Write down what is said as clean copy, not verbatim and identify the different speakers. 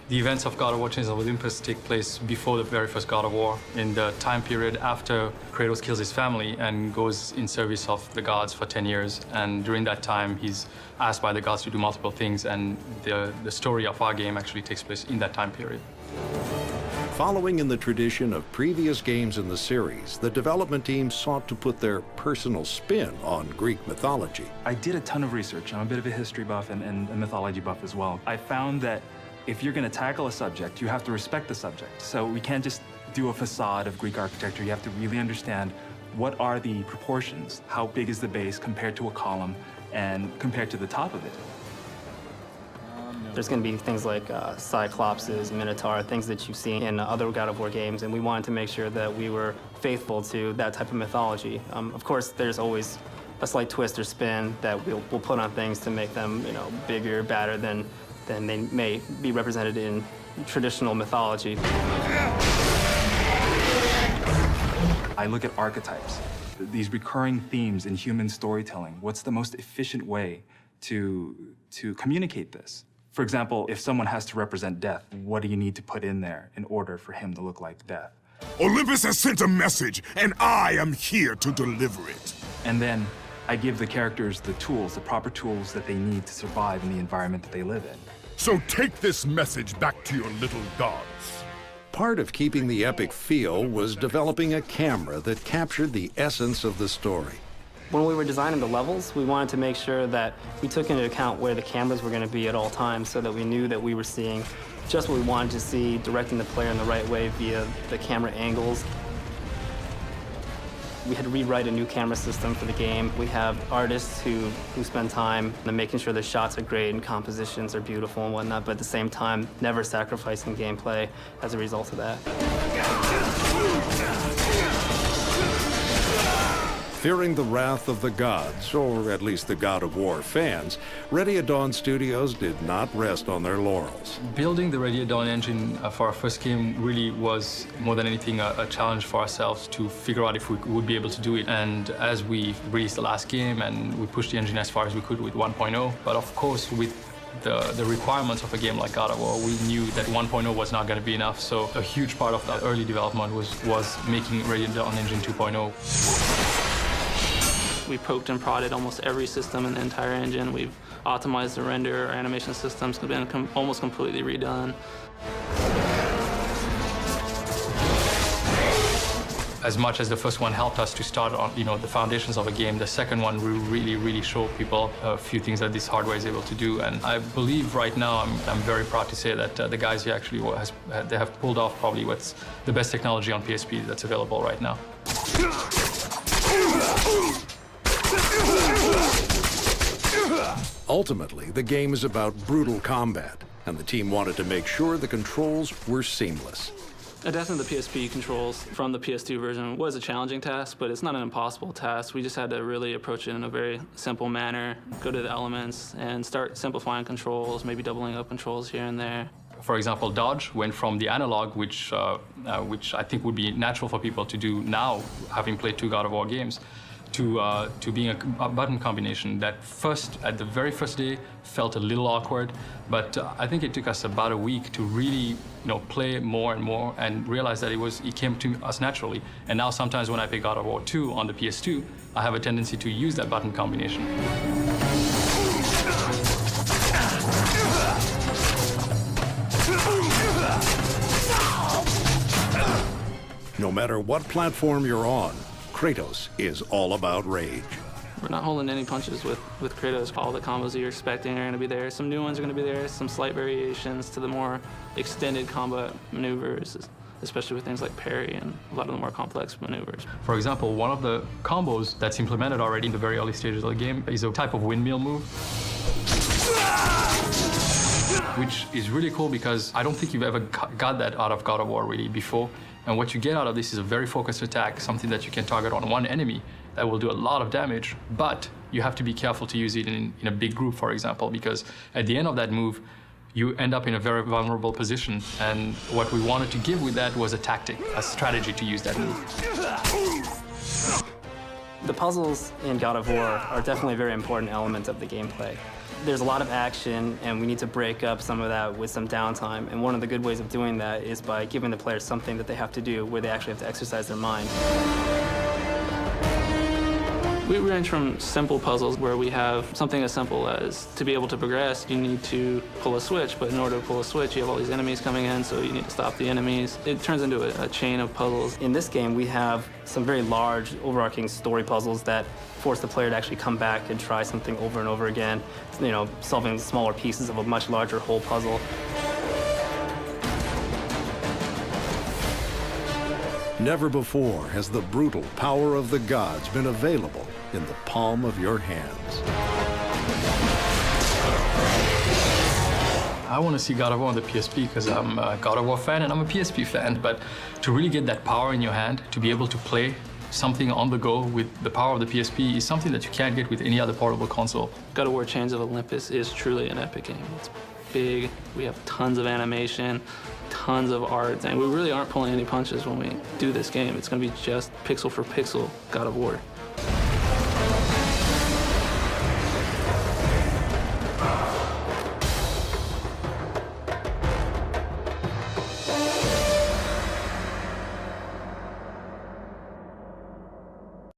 Speaker 1: The events of God of War Chains of Olympus take place before the very first God of War, in the time period after Kratos kills his family and goes in service of the gods for 10 years. And during that time, he's asked by the gods to do multiple things, and the story of our game actually takes place in that time period.
Speaker 2: Following in the tradition of previous games in the series, the development team sought to put their personal spin on Greek mythology.
Speaker 3: I did a ton of research. I'm a bit of a history buff and a mythology buff as well. I found that if you're going to tackle a subject, you have to respect the subject. So we can't just do a facade of Greek architecture. You have to really understand what are the proportions, how big is the base compared to a column and compared to the top of it.
Speaker 4: There's going to be things like Cyclopses, Minotaur, things that you've seen in other God of War games, and we wanted to make sure that we were faithful to that type of mythology. Of course, there's always a slight twist or spin that we'll put on things to make them, bigger, badder than they may be represented in traditional mythology.
Speaker 3: I look at archetypes, these recurring themes in human storytelling. What's the most efficient way to communicate this? For example, if someone has to represent death, what do you need to put in there in order for him to look like death?
Speaker 5: Olympus has sent a message, and I am here to deliver it.
Speaker 3: And then I give the characters the tools, the proper tools that they need to survive in the environment that they live in.
Speaker 5: So take this message back to your little gods.
Speaker 2: Part of keeping the epic feel was developing a camera that captured the essence of the story.
Speaker 4: When we were designing the levels, we wanted to make sure that we took into account where the cameras were going to be at all times so that we knew that we were seeing just what we wanted to see, directing the player in the right way via the camera angles. We had to rewrite a new camera system for the game. We have artists who spend time making sure the shots are great and compositions are beautiful and whatnot, but at the same time, never sacrificing gameplay as a result of that.
Speaker 2: Fearing the wrath of the gods, or at least the God of War fans, Ready at Dawn Studios did not rest on their laurels.
Speaker 1: Building the Ready at Dawn engine for our first game really was, more than anything, a challenge for ourselves to figure out if we would be able to do it. And as we released the last game and we pushed the engine as far as we could with 1.0, but of course with the requirements of a game like God of War, we knew that 1.0 was not going to be enough. So a huge part of that early development was making Ready at Dawn engine 2.0.
Speaker 6: We poked and prodded almost every system in the entire engine. We've optimized the render, our animation systems have been almost completely redone.
Speaker 1: As much as the first one helped us to start on, the foundations of a game, the second one will really show people a few things that this hardware is able to do. And I believe right now, I'm very proud to say that the guys here actually they have pulled off probably what's the best technology on PSP that's available right now.
Speaker 2: Ultimately, the game is about brutal combat, and the team wanted to make sure the controls were seamless.
Speaker 6: Adapting the PSP controls from the PS2 version was a challenging task, but it's not an impossible task. We just had to really approach it in a very simple manner, go to the elements, and start simplifying controls, maybe doubling up controls here and there.
Speaker 1: For example, dodge went from the analog, which I think would be natural for people to do now, having played 2 God of War games, to being a button combination that at the very first day felt a little awkward, but I think it took us about a week to really play more and more and realize that it came to us naturally. And now sometimes when I play God of War 2 on the PS2, I have a tendency to use that button combination.
Speaker 2: No matter what platform you're on, Kratos is all about rage.
Speaker 6: We're not holding any punches with Kratos. All the combos that you're expecting are going to be there. Some new ones are going to be there, some slight variations to the more extended combat maneuvers, especially with things like parry and a lot of the more complex maneuvers.
Speaker 1: For example, one of the combos that's implemented already in the very early stages of the game is a type of windmill move, which is really cool because I don't think you've ever got that out of God of War really before. And what you get out of this is a very focused attack, something that you can target on one enemy that will do a lot of damage, but you have to be careful to use it in a big group, for example, because at the end of that move, you end up in a very vulnerable position. And what we wanted to give with that was a tactic, a strategy to use that move.
Speaker 4: The puzzles in God of War are definitely a very important element of the gameplay. There's a lot of action, and we need to break up some of that with some downtime. And one of the good ways of doing that is by giving the players something that they have to do where they actually have to exercise their mind.
Speaker 6: We range from simple puzzles where we have something as simple as to be able to progress, you need to pull a switch, but in order to pull a switch, you have all these enemies coming in, so you need to stop the enemies. It turns into a chain of puzzles.
Speaker 4: In this game, we have some very large, overarching story puzzles that force the player to actually come back and try something over and over again, you know, solving smaller pieces of a much larger whole puzzle.
Speaker 2: Never before has the brutal power of the gods been available in the palm of your hands.
Speaker 1: I want to see God of War on the PSP because I'm a God of War fan and I'm a PSP fan, but to really get that power in your hand, to be able to play something on the go with the power of the PSP is something that you can't get with any other portable console.
Speaker 6: God of War Chains of Olympus is truly an epic game. It's big, we have tons of animation, tons of art, and we really aren't pulling any punches when we do this game. It's going to be just pixel for pixel God of War.